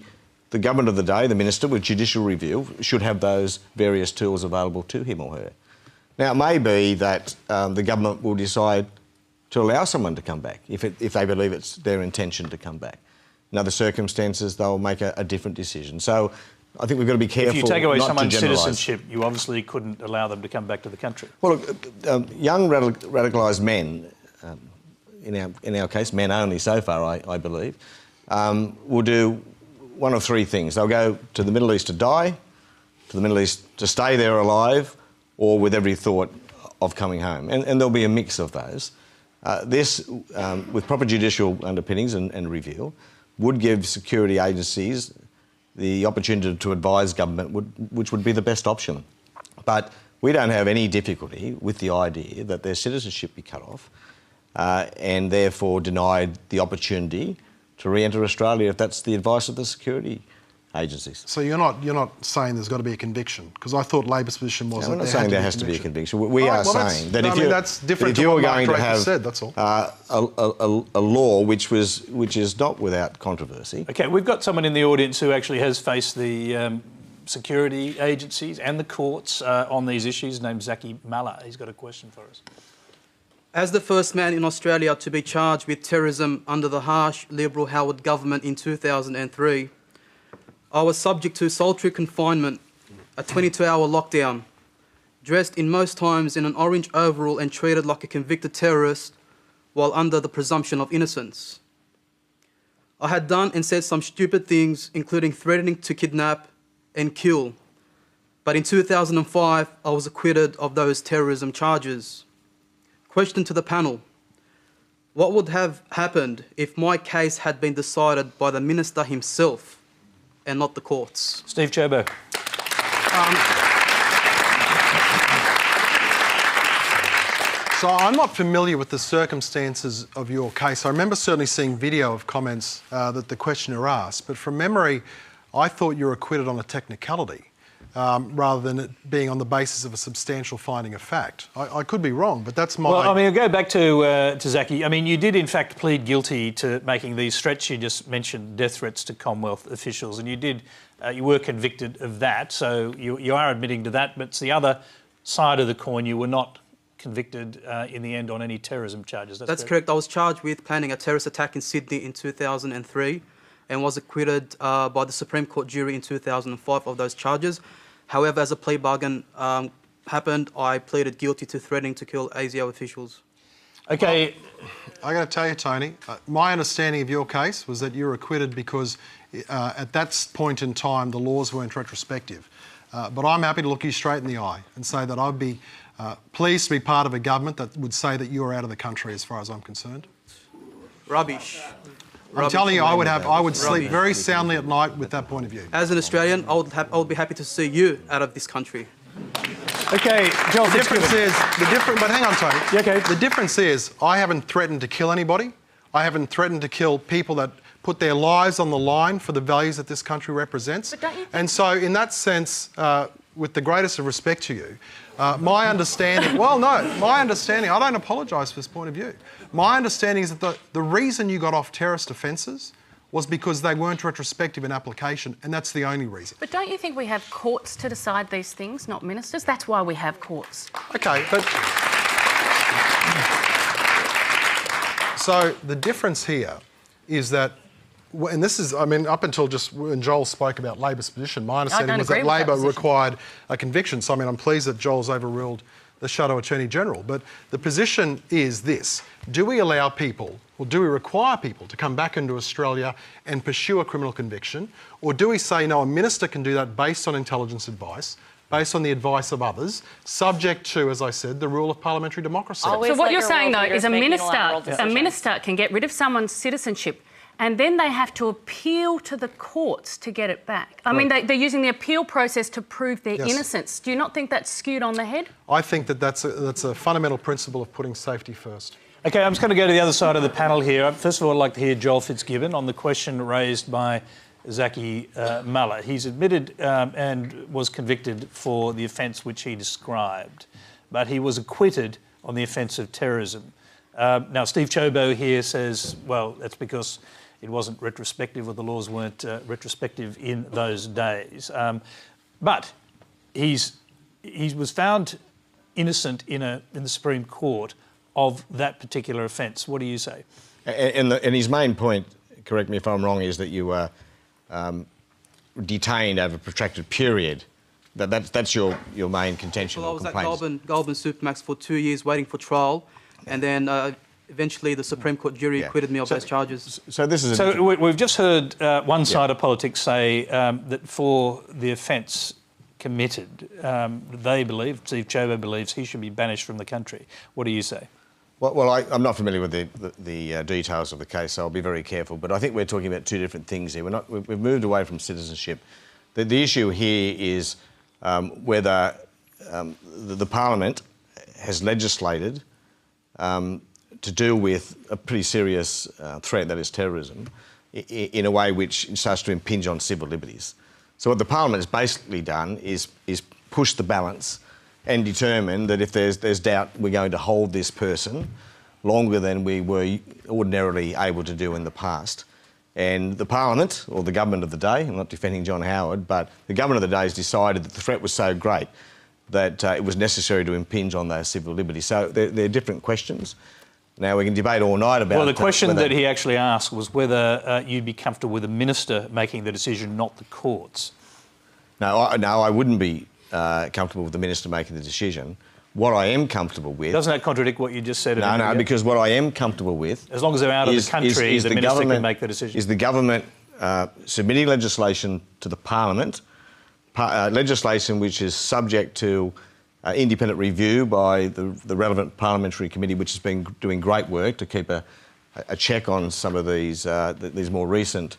government of the day, the minister, with judicial review, should have those various tools available to him or her. Now, it may be that the government will decide to allow someone to come back if they believe it's their intention to come back. In other circumstances, they'll make a different decision. So I think we've got to be careful. If you take away someone's citizenship, you obviously couldn't allow them to come back to the country. Well, look, young radicalised men, in our case, men only so far, I believe, will do one of three things. They'll go to the Middle East to die, to the Middle East to stay there alive, or with every thought of coming home. And there'll be a mix of those. This, with proper judicial underpinnings and review, would give security agencies the opportunity to advise government, which would be the best option. But we don't have any difficulty with the idea that their citizenship be cut off and therefore denied the opportunity to re-enter Australia if that's the advice of the security agencies. So you're not saying there's got to be a conviction? Because I thought Labor's position was that we're not saying there has to be a conviction. We are saying that if you're going to have a law which is not without controversy. OK, we've got someone in the audience who actually has faced the security agencies and the courts on these issues, named Zaky Mallah. He's got a question for us. As the first man in Australia to be charged with terrorism under the harsh Liberal Howard government in 2003, I was subject to solitary confinement, a 22-hour lockdown, dressed in most times in an orange overall and treated like a convicted terrorist while under the presumption of innocence. I had done and said some stupid things, including threatening to kidnap and kill. But in 2005, I was acquitted of those terrorism charges. Question to the panel: what would have happened if my case had been decided by the minister himself and not the courts? Steve Chobo. So I'm not familiar with the circumstances of your case. I remember certainly seeing video of comments that the questioner asked, but from memory, I thought you were acquitted on a technicality rather than it being on the basis of a substantial finding of fact. I could be wrong, but that's my... Well, I mean, I'll go back to Zaky. I mean, you did in fact plead guilty to making these threats. You just mentioned death threats to Commonwealth officials, and you were convicted of that, so you are admitting to that, but it's the other side of the coin. You were not convicted in the end on any terrorism charges. That's correct. I was charged with planning a terrorist attack in Sydney in 2003 and was acquitted by the Supreme Court jury in 2005 of those charges. However, as a plea bargain happened, I pleaded guilty to threatening to kill ASIO officials. Okay. I got to tell you, Tony, my understanding of your case was that you were acquitted because at that point in time the laws weren't retrospective. But I'm happy to look you straight in the eye and say that I'd be pleased to be part of a government that would say that you're out of the country as far as I'm concerned. Rubbish. I'm telling you, I would sleep very soundly at night with that point of view. As an Australian, I would be happy to see you out of this country. Okay, Joel, the difference is, but hang on, Tony. Yeah, okay. The difference is, I haven't threatened to kill anybody. I haven't threatened to kill people that put their lives on the line for the values that this country represents. And so, in that sense, with the greatest of respect to you, my understanding, I don't apologise for this point of view. My understanding is that the reason you got off terrorist offences was because they weren't retrospective in application, and that's the only reason. But don't you think we have courts to decide these things, not ministers? That's why we have courts. Okay, but... So the difference here is that, and this is, I mean, up until just when Joel spoke about Labor's position, my understanding was that Labor required a conviction. So, I mean, I'm pleased that Joel's overruled the Shadow Attorney General. But the position is this: do we allow people, or do we require people to come back into Australia and pursue a criminal conviction? Or do we say, no, a minister can do that based on intelligence advice, based on the advice of others, subject to, as I said, the rule of parliamentary democracy? So what you're saying, though, is a minister can get rid of someone's citizenship and then they have to appeal to the courts to get it back. I mean, they're using the appeal process to prove their innocence. Do you not think that's skewed on the head? I think that that's a fundamental principle of putting safety first. Okay, I'm just going to go to the other side of the panel here. First of all, I'd like to hear Joel Fitzgibbon on the question raised by Zaky Mallah. He's admitted and was convicted for the offence which he described, but he was acquitted on the offence of terrorism. Now, Steve Chobo here says, well, that's because it wasn't retrospective, or the laws weren't retrospective in those days. But he was found innocent in the Supreme Court of that particular offence. What do you say? And his main point, correct me if I'm wrong, is that you were detained over a protracted period. That's your main contention. Well, I was at Goulburn Supermax for 2 years waiting for trial, and then eventually the Supreme Court jury acquitted me of those charges. So we've just heard one side of politics say that for the offence committed, they believe, Steve Chobo believes, he should be banished from the country. What do you say? Well, I'm not familiar with the details of the case, so I'll be very careful. But I think we're talking about two different things here. We've moved away from citizenship. The issue here is whether the Parliament has legislated to deal with a pretty serious threat, that is terrorism, in a way which starts to impinge on civil liberties. So what the Parliament has basically done is push the balance and determine that if there's doubt, we're going to hold this person longer than we were ordinarily able to do in the past. And the Parliament, or the government of the day, I'm not defending John Howard, but the government of the day has decided that the threat was so great that it was necessary to impinge on those civil liberties. So they're different questions. Now, we can debate all night about... Well, the question that he actually asked was whether you'd be comfortable with the minister making the decision, not the courts. No, I wouldn't be comfortable with the minister making the decision. What I am comfortable with... Doesn't that contradict what you just said? No, because what I am comfortable with... As long as they're out of the country, the minister can make the decision. Is the government submitting legislation to the Parliament, legislation which is subject to independent review by the relevant parliamentary committee, which has been doing great work to keep a check on some of these more recent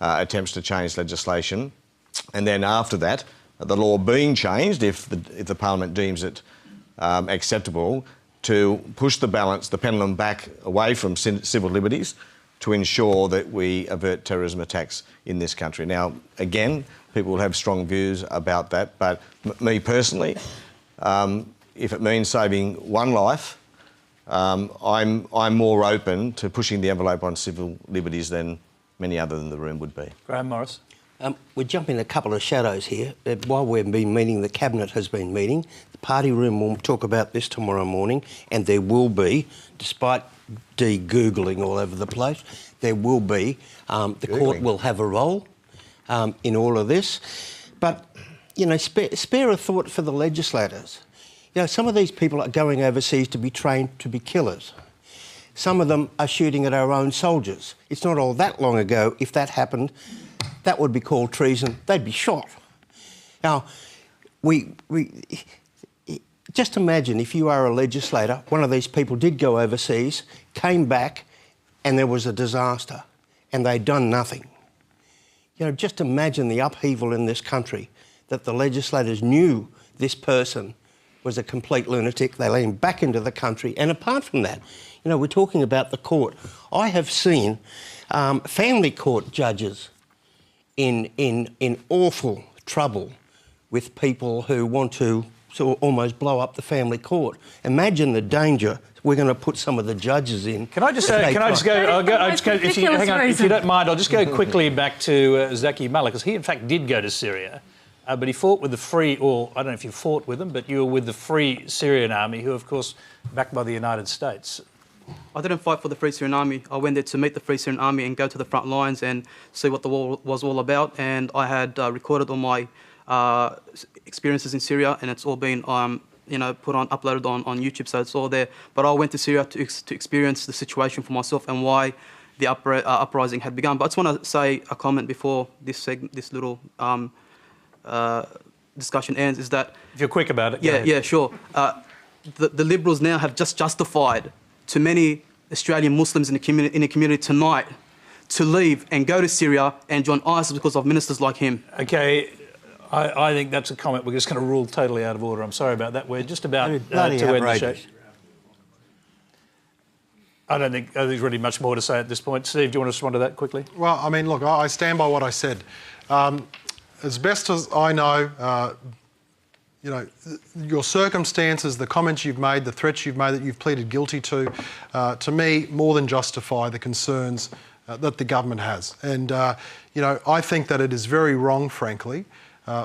attempts to change legislation. And then after that, the law being changed, if the Parliament deems it acceptable, to push the balance, the pendulum back away from civil liberties to ensure that we avert terrorism attacks in this country. Now, again, people will have strong views about that, but me personally, if it means saving one life, I'm more open to pushing the envelope on civil liberties than many others in the room would be. Graham Morris. We're jumping a couple of shadows here. While we've been meeting, the Cabinet has been meeting. The party room will talk about this tomorrow morning, and there will be, despite de-Googling all over the place, there will be, the court will have a role in all of this. But, you know, spare a thought for the legislators. You know, some of these people are going overseas to be trained to be killers. Some of them are shooting at our own soldiers. It's not all that long ago, if that happened, that would be called treason. They'd be shot. Now, just imagine if you are a legislator, one of these people did go overseas, came back, and there was a disaster, and they'd done nothing. You know, just imagine the upheaval in this country, that the legislators knew this person was a complete lunatic. They let him back into the country. And apart from that, you know, we're talking about the court. I have seen family court judges in awful trouble with people who want to sort of almost blow up the family court. Imagine the danger we're going to put some of the judges in. Can I just go? If you don't mind, I'll just go quickly back to Zaky Mallah, because he in fact did go to Syria, but he fought with the Free, or I don't know if you fought with them, but you were with the Free Syrian Army, who of course backed by the United States. I didn't fight for the Free Syrian Army. I went there to meet the Free Syrian Army and go to the front lines and see what the war was all about. And I had recorded all my experiences in Syria, and it's all been you know, uploaded on YouTube, so it's all there. But I went to Syria to experience the situation for myself and why the uprising had begun. But I just want to say a comment before this little discussion ends, is that... If you're quick about it. Yeah, sure. The Liberals now have just justified to many Australian Muslims in the community tonight to leave and go to Syria and join ISIS because of ministers like him. OK, I think that's a comment we're just going to rule totally out of order. I'm sorry about that. We're just about to end the show. I don't think there's really much more to say at this point. Steve, do you want to respond to that quickly? Well, I mean, look, I stand by what I said. As best as I know, you know, your circumstances, the comments you've made, the threats you've made that you've pleaded guilty to me, more than justify the concerns that the government has. And, you know, I think that it is very wrong, frankly,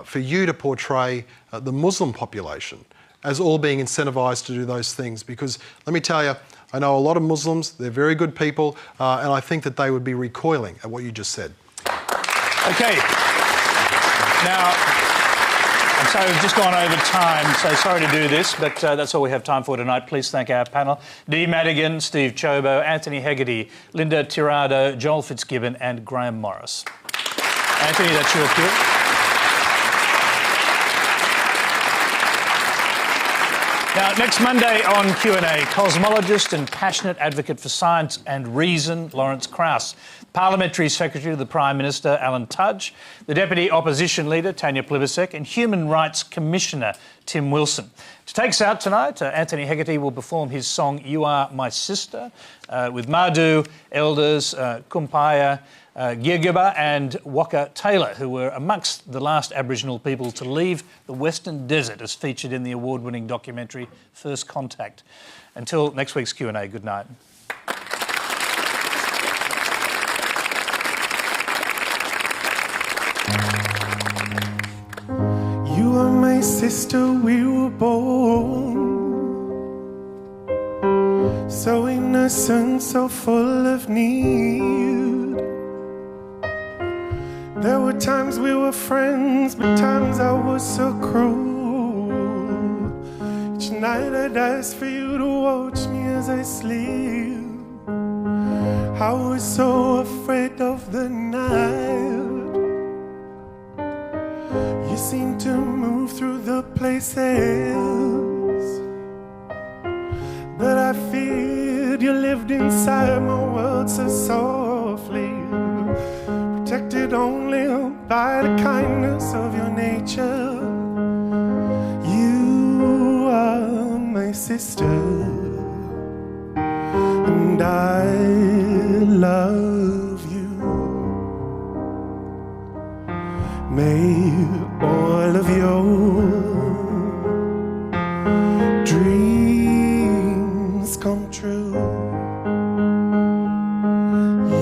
for you to portray the Muslim population as all being incentivised to do those things. Because, let me tell you, I know a lot of Muslims, they're very good people, and I think that they would be recoiling at what you just said. OK. Now, I'm sorry we've just gone over time, so sorry to do this, but that's all we have time for tonight. Please thank our panel: Dee Madigan, Steve Chobo, Anthony Hegarty, Linda Tirado, Joel Fitzgibbon and Graham Morris. Anthony, that's your cue. Now, next Monday on Q&A, cosmologist and passionate advocate for science and reason, Lawrence Krauss, Parliamentary Secretary to the Prime Minister, Alan Tudge, the Deputy Opposition Leader, Tanya Plibersek, and Human Rights Commissioner, Tim Wilson. To take us out tonight, Anthony Hegarty will perform his song You Are My Sister with Madhu elders Kumpaya, Girgaba and Waka Taylor, who were amongst the last Aboriginal people to leave the Western Desert, as featured in the award-winning documentary First Contact. Until next week's Q&A, good night. sister, we were born so innocent, so full of need. There were times we were friends, but times I was so cruel. Each night I'd ask for you to watch me as I sleep. I was so afraid of the night. You seem to move through the places that I feared. You lived inside my world so softly, protected only by the kindness of your nature. You are my sister, and I love you. May all of your dreams come true.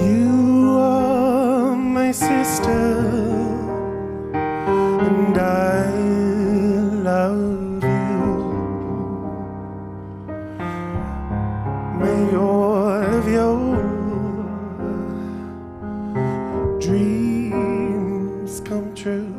You are my sister, and I love you. May all of your dreams come true.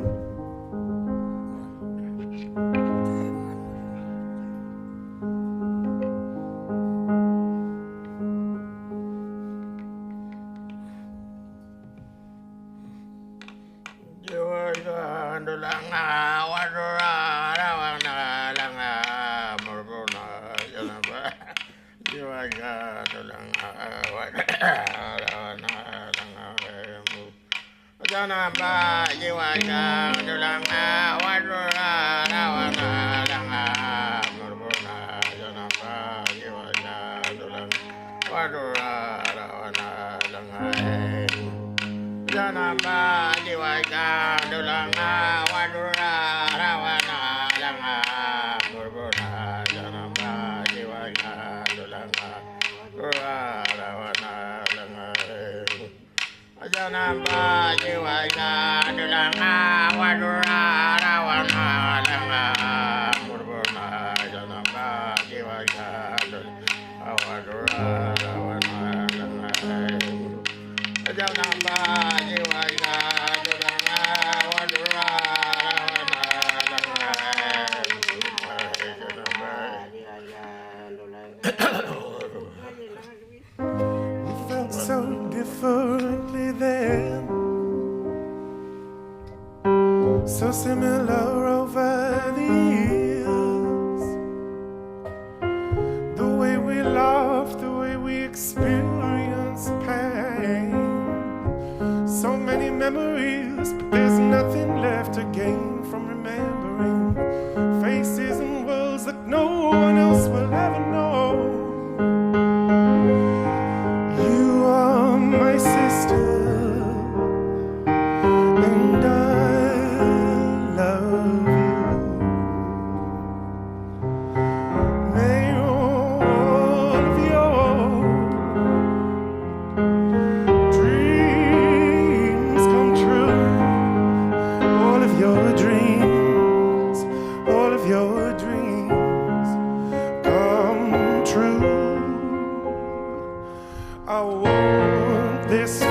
Felt so differently then, so similar over the years. The way we laughed, the way we experienced pain. So many memories, but there's nothing left to gain from remembering faces and worlds that no one else will ever know. You are my sister, and I love you. May all of your dreams come true. All of your dreams, all of your dreams come true. I want this